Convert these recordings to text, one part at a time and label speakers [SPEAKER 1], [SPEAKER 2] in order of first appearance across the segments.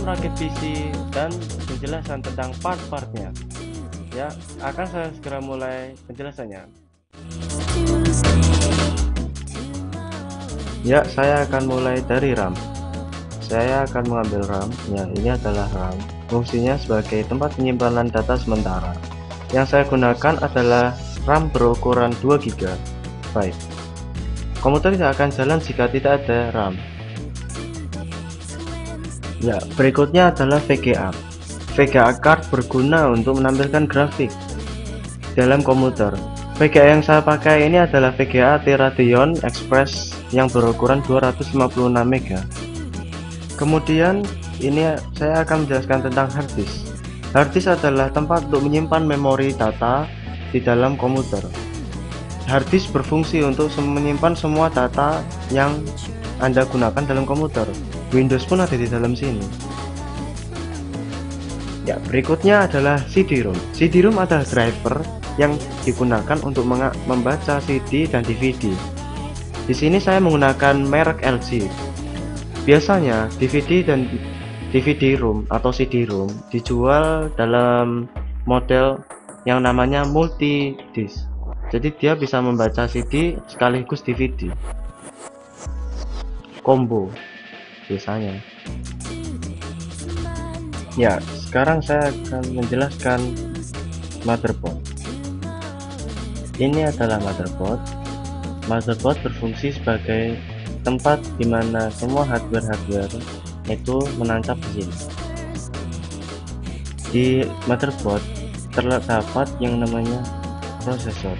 [SPEAKER 1] merakit PC dan penjelasan tentang part-partnya. Ya, akan saya segera mulai penjelasannya. Ya, saya akan mulai dari RAM. Saya akan mengambil RAM. Ya, ini adalah RAM. Fungsinya sebagai tempat penyimpanan data sementara. Yang saya gunakan adalah RAM berukuran 2 GB. Komputer tidak akan jalan jika tidak ada RAM. Ya, berikutnya adalah VGA. VGA card berguna untuk menampilkan grafik dalam komputer. VGA yang saya pakai ini adalah VGA Radeon Express yang berukuran 256 MB. Kemudian ini saya akan menjelaskan tentang hard disk. Hard disk adalah tempat untuk menyimpan memori data di dalam komputer. Hard disk berfungsi untuk menyimpan semua data yang Anda gunakan dalam komputer. Windows pun ada di dalam sini. Ya, berikutnya adalah CD-ROM. CD-ROM adalah driver yang digunakan untuk membaca CD dan DVD. Di sini saya menggunakan merek LG. Biasanya DVD dan DVD-ROM atau CD-ROM dijual dalam model yang namanya multi disc. Jadi dia bisa membaca CD sekaligus DVD. Combo biasanya. Ya, sekarang saya akan menjelaskan motherboard. Ini adalah motherboard. Motherboard berfungsi sebagai tempat di mana semua hardware itu menancap di sini. Di motherboard terdapat yang namanya prosesor.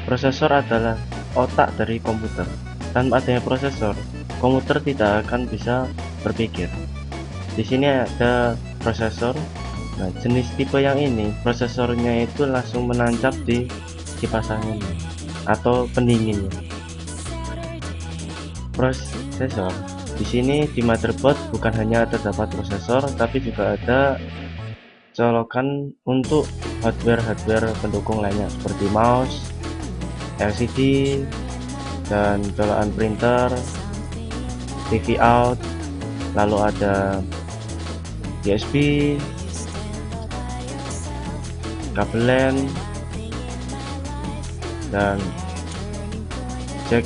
[SPEAKER 1] Prosesor adalah otak dari komputer. Tanpa adanya prosesor, komputer tidak akan bisa berpikir. Di sini ada prosesor. Nah, jenis tipe yang ini prosesornya itu langsung menancap di kipas angin atau pendinginnya. Prosesor di sini di motherboard bukan hanya terdapat prosesor, tapi juga ada colokan untuk hardware pendukung lainnya seperti mouse, LCD, dan colokan printer, TV out, lalu ada USB, kabel LAN, dan jack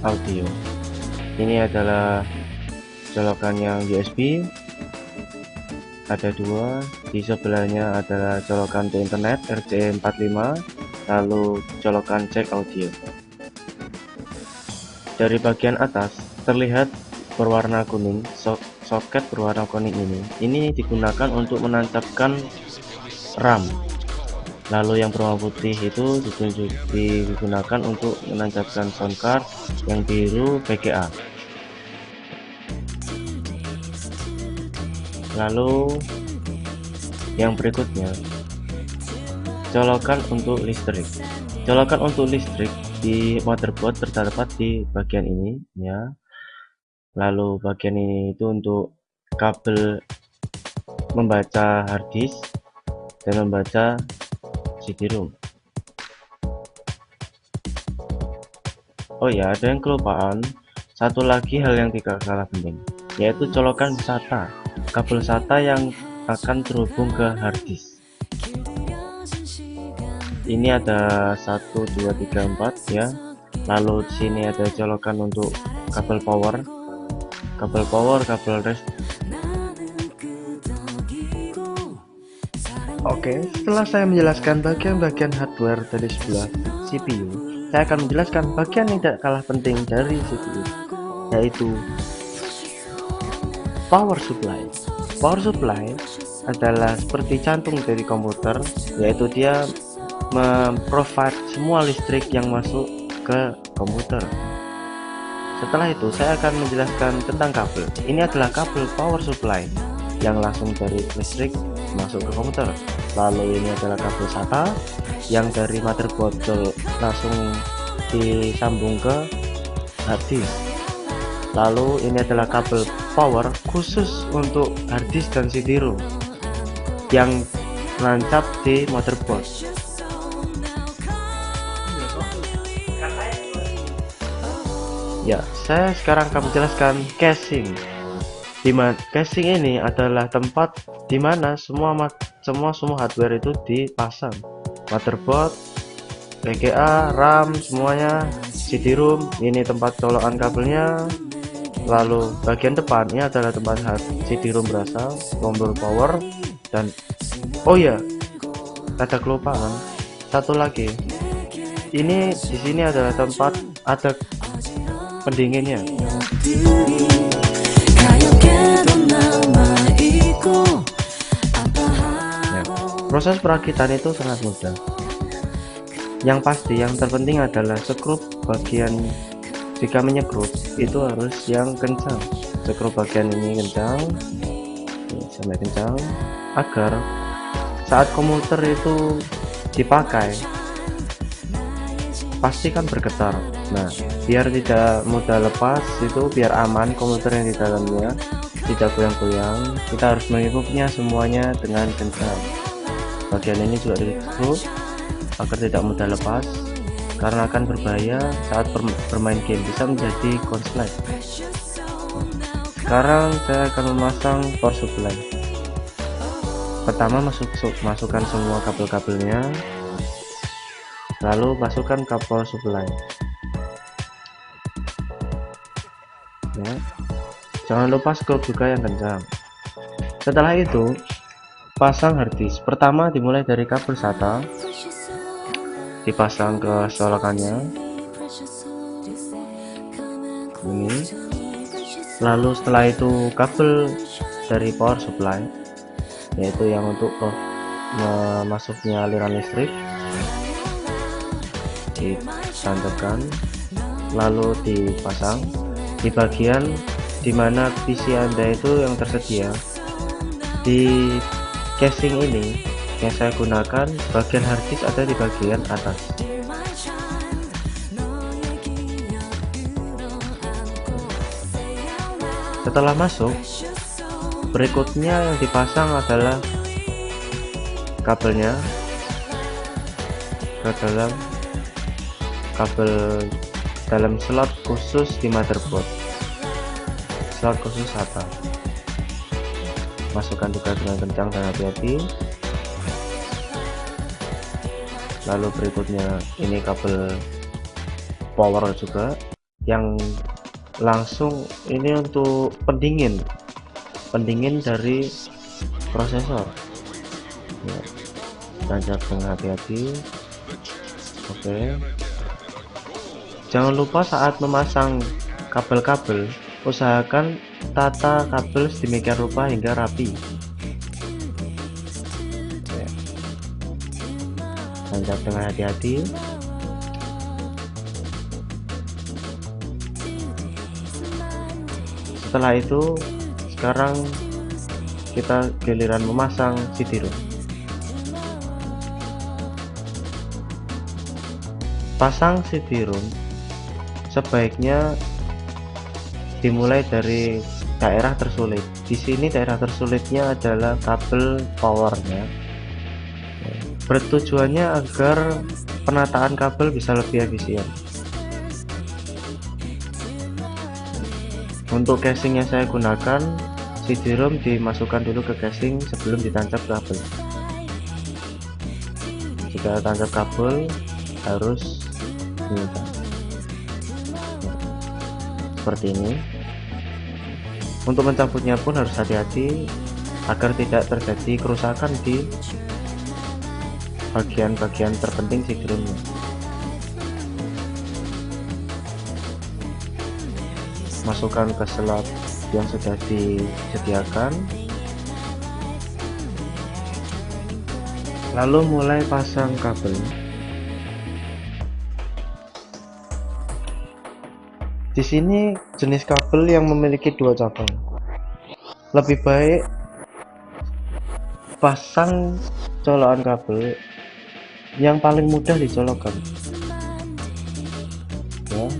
[SPEAKER 1] audio. Ini adalah colokan yang USB, ada dua. Di sebelahnya adalah colokan untuk internet RJ45, lalu colokan jack audio. Dari bagian atas terlihat berwarna kuning, soket berwarna kuning ini digunakan untuk menancapkan RAM. Lalu yang berwarna putih itu digunakan untuk menancapkan sound card, yang biru VGA. Lalu yang berikutnya colokan untuk listrik. Colokan untuk listrik di motherboard terdapat di bagian ini ya. Lalu bagian ini itu untuk kabel membaca hard disk dan membaca CD-ROM. Oh ya, ada yang kelupaan. Satu lagi hal yang tidak kalah penting, yaitu colokan SATA. Kabel SATA yang akan terhubung ke hard disk. Ini ada 1 2 3 4 ya. Lalu di sini ada colokan untuk kabel power, kabel rest. Oke, setelah saya menjelaskan bagian-bagian hardware dari sebelah CPU, saya akan menjelaskan bagian yang tidak kalah penting dari CPU, yaitu power supply. Power supply adalah seperti jantung dari komputer, yaitu dia memprovide semua listrik yang masuk ke komputer. Setelah itu saya akan menjelaskan tentang kabel. Ini adalah kabel power supply yang langsung dari listrik masuk ke komputer. Lalu ini adalah kabel SATA yang dari motherboard langsung disambung ke hard disk. Lalu ini adalah kabel power khusus untuk hard disk dan CD-ROM yang menancap di motherboard. Ya, saya sekarang akan menjelaskan casing. Casing ini adalah tempat dimana semua hardware itu dipasang, motherboard, VGA, RAM, semuanya, CD-ROM. Ini tempat colokan kabelnya. Lalu bagian depan ini adalah tempat CD-ROM berasal, tombol power, dan oh ya, ada kelupaan satu lagi. Ini di sini adalah tempat ada pendinginnya. Ya, proses perakitan itu sangat mudah. Yang pasti yang terpenting adalah skrup bagian, jika menyekrup itu harus yang kencang. Skrup bagian ini kencang, sampai kencang, agar saat komuter itu dipakai pasti kan bergetar. Nah, biar tidak mudah lepas itu, biar aman komuter yang di dalamnya tidak goyang-goyang, kita harus mengikutnya semuanya dengan kencang. Bagian ini juga ditutup agar tidak mudah lepas, karena akan berbahaya saat bermain game, bisa menjadi konslet. Sekarang saya akan memasang power supply. Pertama masukkan semua kabel-kabelnya, lalu masukkan kabel power supply. Ya, jangan lupa skrup juga yang kencang. Setelah itu pasang harddisk. Pertama dimulai dari kabel SATA, dipasang ke colokannya ini. Lalu setelah itu kabel dari power supply, yaitu yang untuk masuknya aliran listrik, ditancapkan lalu dipasang di bagian dimana PC Anda itu yang tersedia. Di casing ini yang saya gunakan, bagian harddisk ada di bagian atas. Setelah masuk, berikutnya yang dipasang adalah kabelnya ke dalam dalam slot khusus di motherboard, slot khusus SATA. Masukkan juga dengan kencang dan hati-hati. Lalu berikutnya ini kabel power juga, yang langsung ini untuk pendingin dari prosesor. Ya, tancap dengan hati-hati. Oke, jangan lupa saat memasang kabel-kabel, usahakan tata kabel sedemikian rupa hingga rapi. Ya, tancap dengan hati-hati. Setelah itu, sekarang kita giliran memasang CD-ROM. Pasang CD-ROM sebaiknya dimulai dari daerah tersulit. Di sini daerah tersulitnya adalah kabel powernya. Bertujuannya agar penataan kabel bisa lebih efisien. Untuk casing yang saya gunakan, CD-ROM dimasukkan dulu ke casing sebelum ditancap kabel. Jika tancap kabel harus seperti ini. Untuk mencabutnya pun harus hati-hati agar tidak terjadi kerusakan di bagian-bagian terpenting CD-ROM-nya. Masukkan ke slot yang sudah disediakan, lalu mulai pasang kabel. Di sini jenis kabel yang memiliki dua cabang. Lebih baik pasang colokan kabel yang paling mudah dicolokkan. Ya.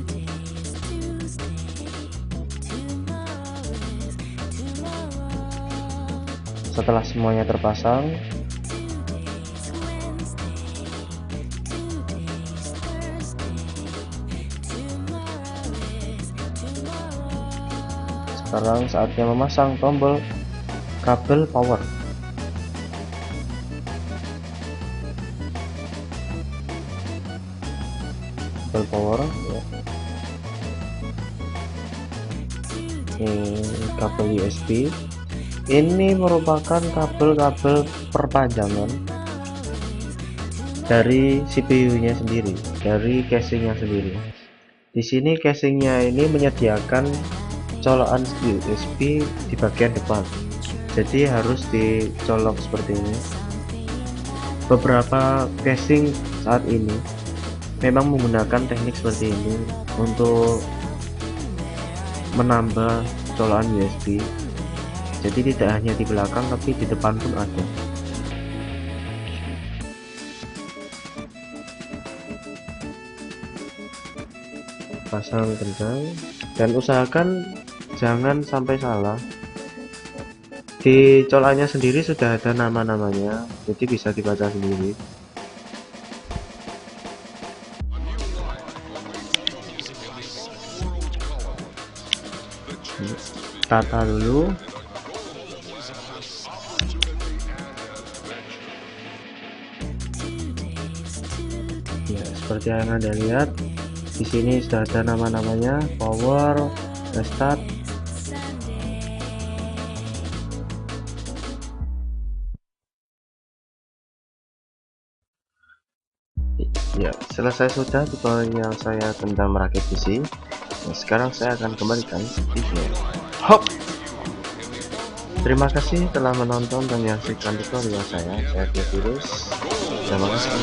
[SPEAKER 1] Setelah semuanya terpasang, Sekarang saatnya memasang tombol kabel power. Kabel power ya. Ini kabel USB. Ini merupakan kabel-kabel perpanjangan dari CPU-nya sendiri, dari casingnya sendiri. Di sini casingnya ini menyediakan colokan USB di bagian depan, jadi harus dicolok seperti ini. Beberapa casing saat ini memang menggunakan teknik seperti ini untuk menambah colokan USB. Jadi tidak hanya di belakang tapi di depan pun ada. Pasang kencang dan usahakan jangan sampai salah. Di colokannya sendiri sudah ada nama-namanya, jadi bisa dibaca sendiri. Tata dulu. Ya, seperti yang Anda lihat, di sini sudah ada nama-namanya, power, restart. Ya, selesai sudah tutorial yang saya tentang merakit PC. Nah, sekarang saya akan kembalikan video. Hop. Terima kasih telah menonton dan menyaksikan tutorial saya. Saya Virus. Terima kasih.